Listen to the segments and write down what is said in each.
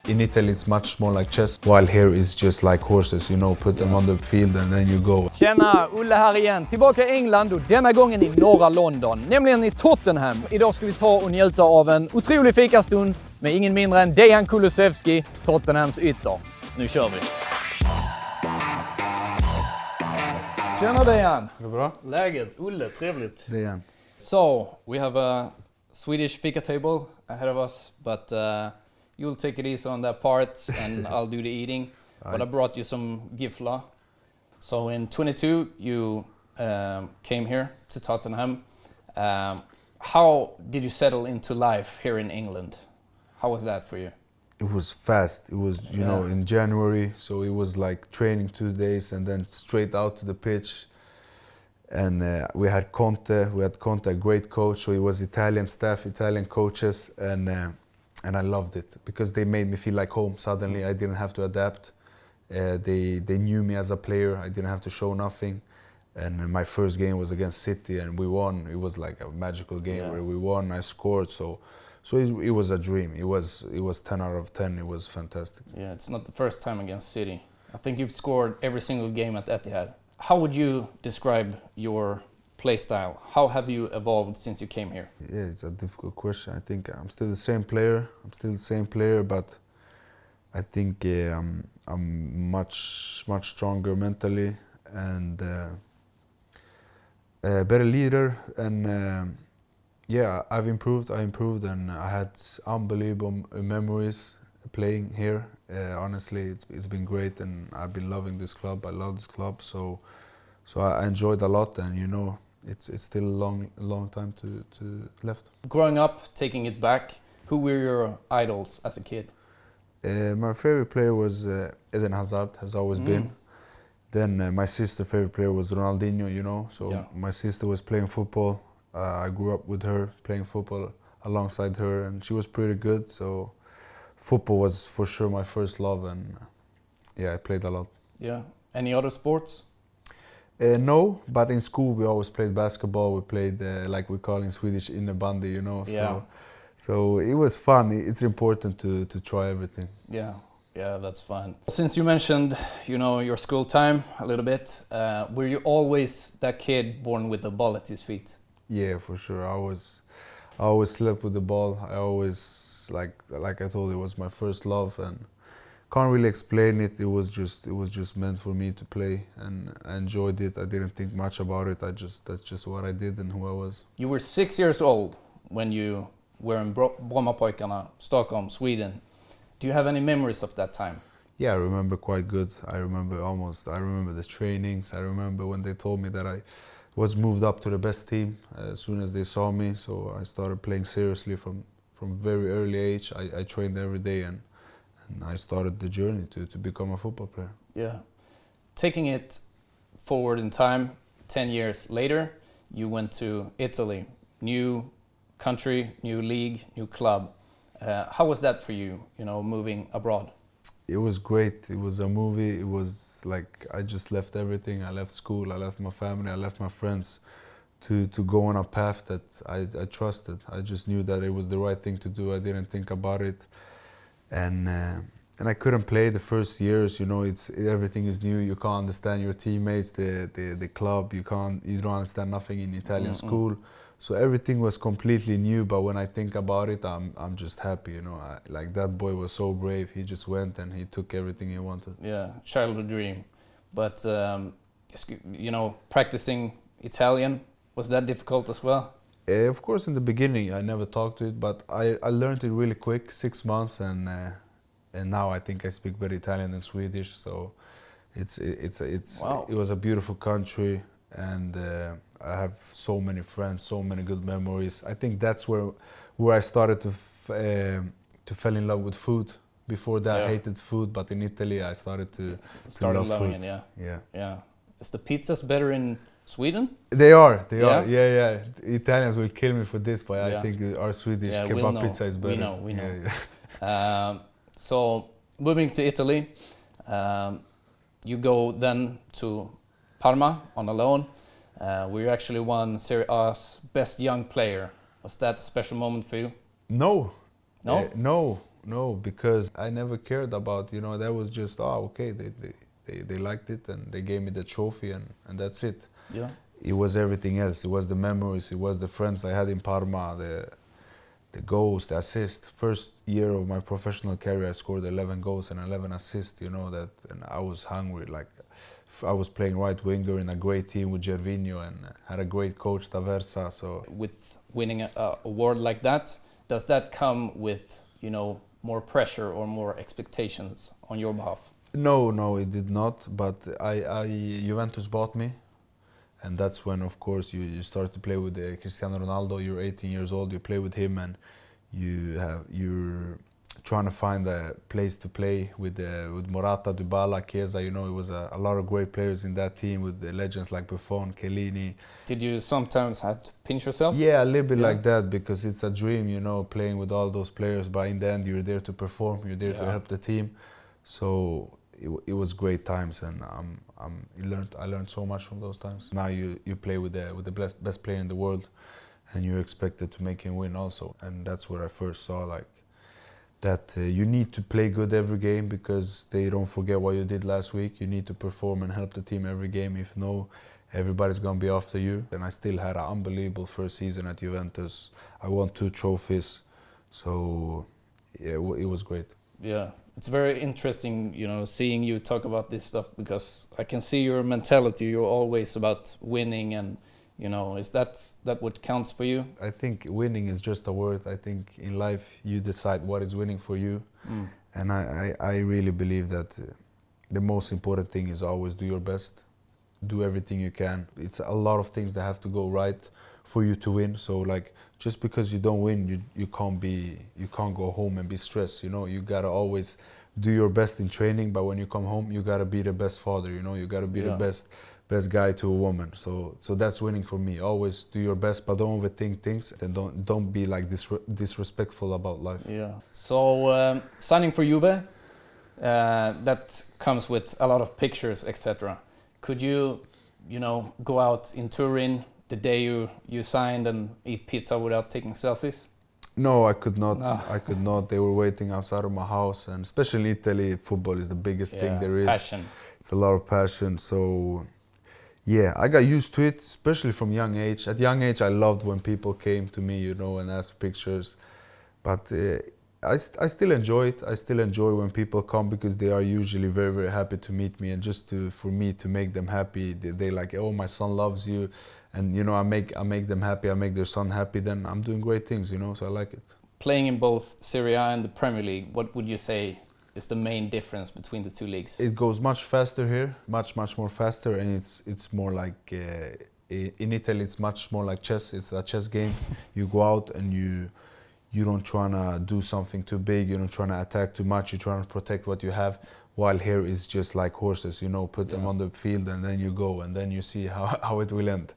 in Italy it's much more like chess, while here it's just like horses, you know, put them on the field and then you go. Tjena, Olle här igen. Tillbaka i England och denna gången i norra London, nämligen i Tottenham. Idag ska vi ta och njuta av en otrolig fikastund med ingen mindre än Dejan Kulusevski, Tottenhams ytter. Nu kör vi! Tjena Dejan! Är det bra? Läget? Olle, trevligt. Dejan. So, we have a Swedish fika table ahead of us, but you'll take it easy on that part and I'll do the eating. But I brought you some gifla. So in 22 you came here to Tottenham. How did you settle into life here in England? How was that for you? It was fast. It was, you know, in January, so it was like training 2 days and then straight out to the pitch. And we had Conte, a great coach, so it was Italian staff, Italian coaches, and I loved it because they made me feel like home. Suddenly I didn't have to adapt. They knew me as a player. I didn't have to show nothing. And my first game was against City and we won. It was like a magical game where we won. I scored, so it was a dream. It was 10 out of 10. It was fantastic. Yeah, it's not the first time against City. I think you've scored every single game at Etihad. How would you describe your play style? How have you evolved since you came here? Yeah, it's a difficult question. I think I'm still the same player. But I think I'm much stronger mentally and a better leader. And I improved, and I had unbelievable memories playing here. Honestly, it's been great, and I've been loving this club. I love this club, so I enjoyed a lot, and you know, it's still a long time to left. Growing up, taking it back, who were your idols as a kid? My favorite player was Eden Hazard, has always been. Then my sister's favorite player was Ronaldo, you know. So my sister was playing football. I grew up with her, playing football alongside her, and she was pretty good. So football was for sure my first love, and I played a lot. Yeah. Any other sports? No, but in school we always played basketball. We played, like we call in Swedish, innebandy, you know. So it was fun. It's important to try everything. Yeah, that's fun. Since you mentioned, you know, your school time a little bit, were you always that kid born with the ball at his feet? Yeah, for sure. I always slept with the ball. I always, like I told you, it was my first love, and can't really explain it. It was just meant for me to play, and I enjoyed it. I didn't think much about it. That's just what I did and who I was. You were 6 years old when you were in Brommapojkarna, Stockholm, Sweden. Do you have any memories of that time? Yeah, I remember quite good. I remember the trainings. I remember when they told me that I was moved up to the best team as soon as they saw me. So I started playing seriously from very early age. I trained every day, and I started the journey to become a football player. Yeah. Taking it forward in time, 10 years later, you went to Italy. New country, new league, new club. How was that for you, you know, moving abroad? It was great. It was a movie. It was like I just left everything. I left school, I left my family, I left my friends to go on a path that I trusted. I just knew that it was the right thing to do. I didn't think about it. And I couldn't play the first years, you know, everything is new. You can't understand your teammates, the club, you don't understand nothing in Italian school. So everything was completely new, but when I think about it, I'm just happy, you know. Like that boy was so brave. He just went and he took everything he wanted. Yeah, childhood dream. But you know, practicing Italian, was that difficult as well? Of course, in the beginning, I never talked to it, but I learned it really quick, 6 months, and now I think I speak better Italian than Swedish. So Wow. It was a beautiful country, and I have so many friends, so many good memories. I think that's where I started to fall in love with food. Before that, I hated food, but in Italy, I started to love loving food. it. Yeah. Is the pizzas better in Sweden? They are. Yeah. Italians will kill me for this, but I think our Swedish kebab pizza is better. We know. So moving to Italy, you go then to Parma on a loan. We actually won Serie A's best young player. Was that a special moment for you? No. no, because I never cared about, you know, that was just, oh, okay, they liked it and they gave me the trophy and that's it. Yeah. It was everything else. It was the memories, it was the friends I had in Parma, the goals, the assists. First year of my professional career, I scored 11 goals and 11 assists, you know, that, and I was hungry. Like, I was playing right winger in a great team with Gervinho and had a great coach, Taversa, so. With winning an award like that, does that come with, you know, more pressure or more expectations on your behalf? No, it did not, but Juventus bought me. And that's when, of course, you start to play with Cristiano Ronaldo. You're 18 years old. You play with him, and you're trying to find a place to play with Morata, Dybala, Chiesa. You know, it was a lot of great players in that team with the legends like Buffon, Chiellini. Did you sometimes have to pinch yourself? Yeah, a little bit like that, because it's a dream, you know, playing with all those players. But in the end, you're there to perform. You're there to help the team. So it was great times, and I learned so much from those times. Now you play with the best player in the world, and you're expected to make him win also. And that's where I first saw like that you need to play good every game, because they don't forget what you did last week. You need to perform and help the team every game. If no, everybody's gonna be after you. And I still had an unbelievable first season at Juventus. I won 2 trophies, so yeah, it was great. Yeah, it's very interesting, you know, seeing you talk about this stuff, because I can see your mentality. You're always about winning, and you know, is that what counts for you? I think winning is just a word. I think in life you decide what is winning for you, and I really believe that the most important thing is always do your best, do everything you can. It's a lot of things that have to go right for you to win. So like, just because you don't win, you can't go home and be stressed. You know, you gotta always do your best in training, but when you come home, you gotta be the best father. You know, you gotta be the best guy to a woman. So that's winning for me. Always do your best, but don't overthink things, and don't be like disrespectful about life. Yeah. So signing for Juve, that comes with a lot of pictures, etc. Could you know, go out in Turin the day you signed and eat pizza without taking selfies? No, I could not. No. I could not. They were waiting outside of my house, and especially in Italy, football is the biggest thing there is. Passion. It's a lot of passion. So yeah, I got used to it, especially from young age. At young age, I loved when people came to me, you know, and asked for pictures. But I still enjoy it. I still enjoy when people come, because they are usually very, very happy to meet me, and just for me to make them happy. They like, oh, my son loves you, and you know, I make them happy. I make their son happy. Then I'm doing great things, you know. So I like it. Playing in both Serie A and the Premier League, what would you say is the main difference between the two leagues? It goes much faster here, much more faster, and it's more like in Italy it's much more like chess. It's a chess game. You go out and you don't try to do something too big. You don't try to attack too much. You try to protect what you have. While here is just like horses. You know, put them on the field and then you go, and then you see how it will end.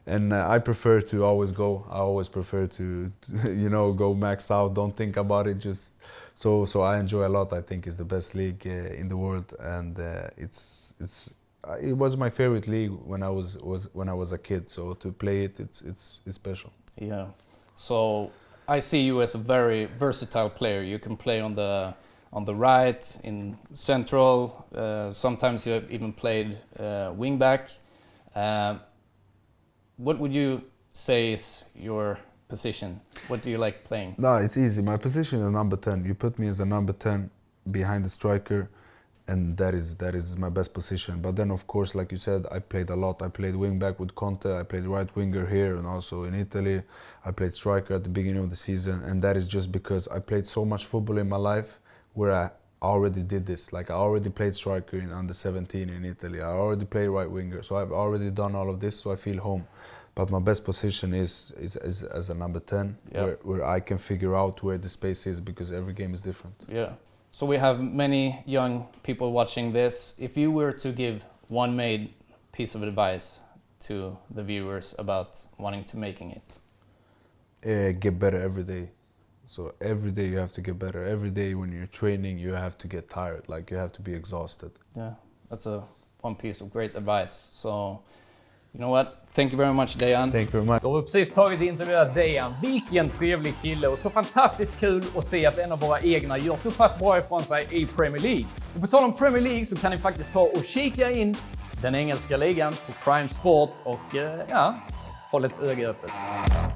And I prefer to always go. I always prefer to you know, go max out. Don't think about it. Just so I enjoy a lot. I think it's the best league in the world, and it was my favorite league when I was a kid. So to play it, it's special. Yeah. So I see you as a very versatile player. You can play on the right, in central. Sometimes you have even played wing back. What would you say is your position? What do you like playing? No, it's easy. My position is number 10. You put me as a number 10 behind the striker, and that is my best position. But then, of course, like you said, I played a lot. I played wing back with Conte. I played right winger here, and also in Italy. I played striker at the beginning of the season, and that is just because I played so much football in my life where I already did this. Like, I already played striker in under 17 in Italy. I already played right winger, so I've already done all of this, so I feel home. But my best position is as a number 10, where I can figure out where the space is, because every game is different. Yeah. So we have many young people watching this. If you were to give one main piece of advice to the viewers about wanting to making it? Get better every day. So every day you have to get better. Every day when you're training, you have to get tired. Like, you have to be exhausted. Yeah, that's one piece of great advice. So, You know what? Thank you very much, Dejan. Thank you very much. Då har vi precis tagit och intervjuat Dejan. Vilken trevlig kille och så fantastiskt kul att se att en av våra egna gör så pass bra ifrån sig i Premier League. Och på tal om Premier League så kan ni faktiskt ta och kika in den engelska ligan på Prime Sport och håll ett öga öppet.